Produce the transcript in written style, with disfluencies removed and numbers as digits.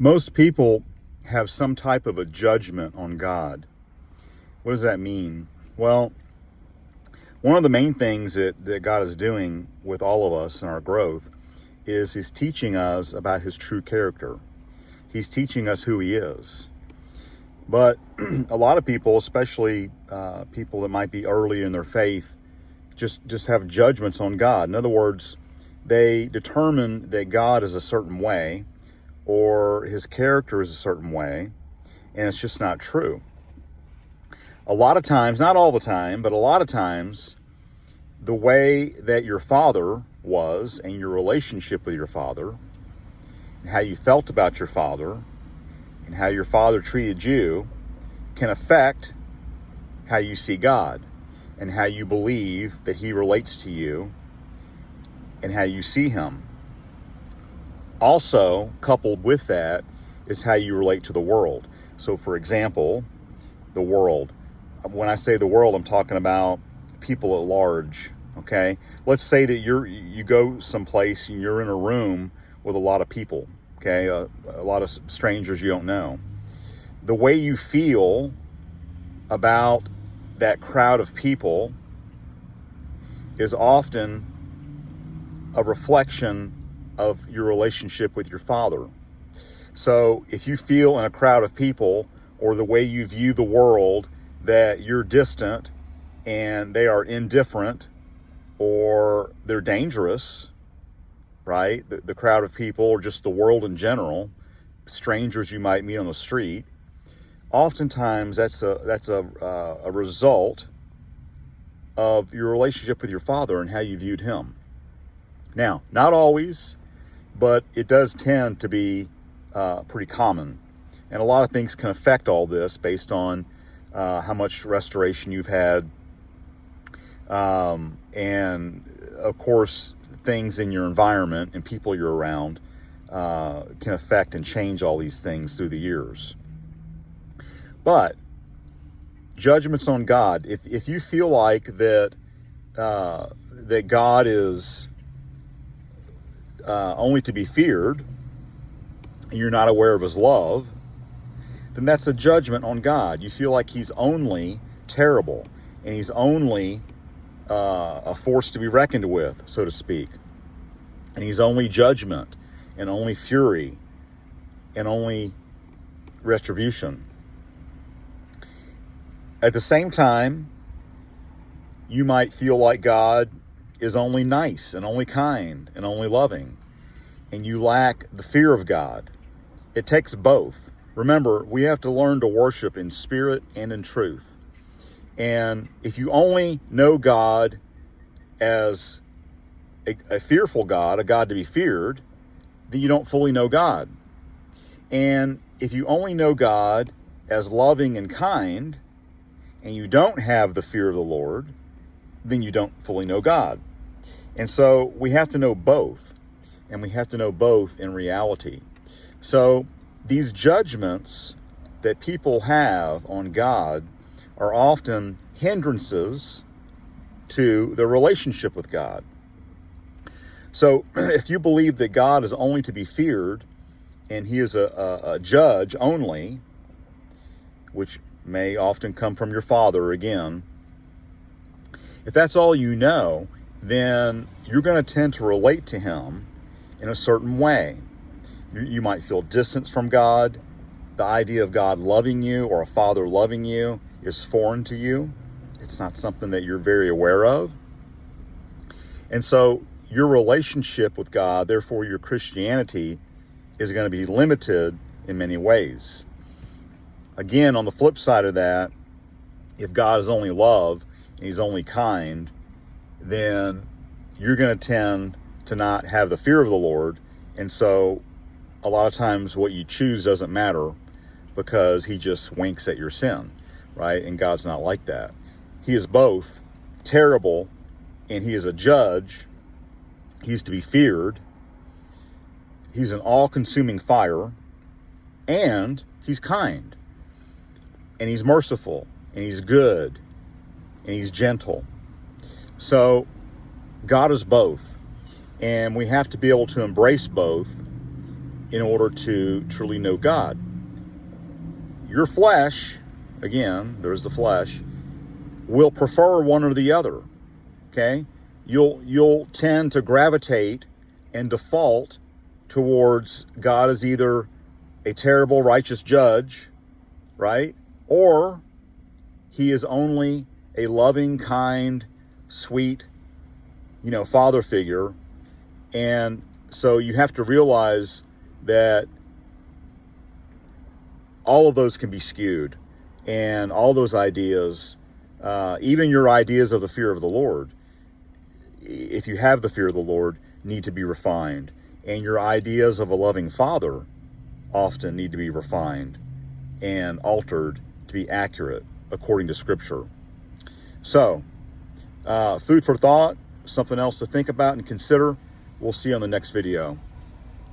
Most people have some type of a judgment on God. What does that mean? Well, one of the main things that God is doing with all of us in our growth is He's teaching us about His true character. He's teaching us who He is. But a lot of people, especially people that might be early in their faith, just have judgments on God. In other words, they determine that God is a certain way or His character is a certain way, and it's just not true. A lot of times, not all the time, but a lot of times, the way that your father was and your relationship with your father and how you felt about your father and how your father treated you can affect how you see God and how you believe that He relates to you and how you see Him. Also, coupled with that is how you relate to the world. So, for example, the world. When I say the world, I'm talking about people at large, okay? Let's say that you go someplace and you're in a room with a lot of people, okay? A lot of strangers you don't know. The way you feel about that crowd of people is often a reflection of your relationship with your father. So if you feel in a crowd of people, or the way you view the world, that you're distant and they are indifferent or they're dangerous, right? The crowd of people, or just the world in general, strangers you might meet on the street, oftentimes that's a result of your relationship with your father and how you viewed him. Now, not always, but it does tend to be pretty common. And a lot of things can affect all this based on how much restoration you've had. And of course, things in your environment and people you're around can affect and change all these things through the years. But judgments on God, if you feel like that God is only to be feared, and you're not aware of His love, then that's a judgment on God. You feel like He's only terrible, and He's only a force to be reckoned with, so to speak. And He's only judgment, and only fury, and only retribution. At the same time, you might feel like God is only nice, and only kind, and only loving, and you lack the fear of God. It takes both. Remember, we have to learn to worship in spirit and in truth. And if you only know God as a fearful God, a God to be feared, then you don't fully know God. And if you only know God as loving and kind, and you don't have the fear of the Lord, then you don't fully know God. And so we have to know both, and we have to know both in reality. So these judgments that people have on God are often hindrances to the relationship with God. So if you believe that God is only to be feared and He is a judge only, which may often come from your father again, if that's all you know, then you're going to tend to relate to Him in a certain way. You might feel distance from God. The idea of God loving you or a father loving you is foreign to you. It's not something that you're very aware of. And so your relationship with God, therefore your Christianity, is going to be limited in many ways. Again, on the flip side of that, if God is only love and He's only kind, then you're going to tend to not have the fear of the Lord. And so a lot of times what you choose doesn't matter because He just winks at your sin, right? And God's not like that. He is both terrible and He is a judge. He's to be feared. He's an all-consuming fire, and He's kind, and He's merciful, and He's good, and He's gentle. So God is both, and we have to be able to embrace both in order to truly know God. Your flesh, again, there's the flesh, will prefer one or the other. Okay? You'll tend to gravitate and default towards God as either a terrible, righteous judge, right? Or he is only a loving, kind, sweet, father figure. And so you have to realize that all of those can be skewed, and all those ideas, even your ideas of the fear of the Lord, if you have the fear of the Lord, need to be refined. And your ideas of a loving father often need to be refined and altered to be accurate according to Scripture. So, food for thought, something else to think about and consider. We'll see you on the next video.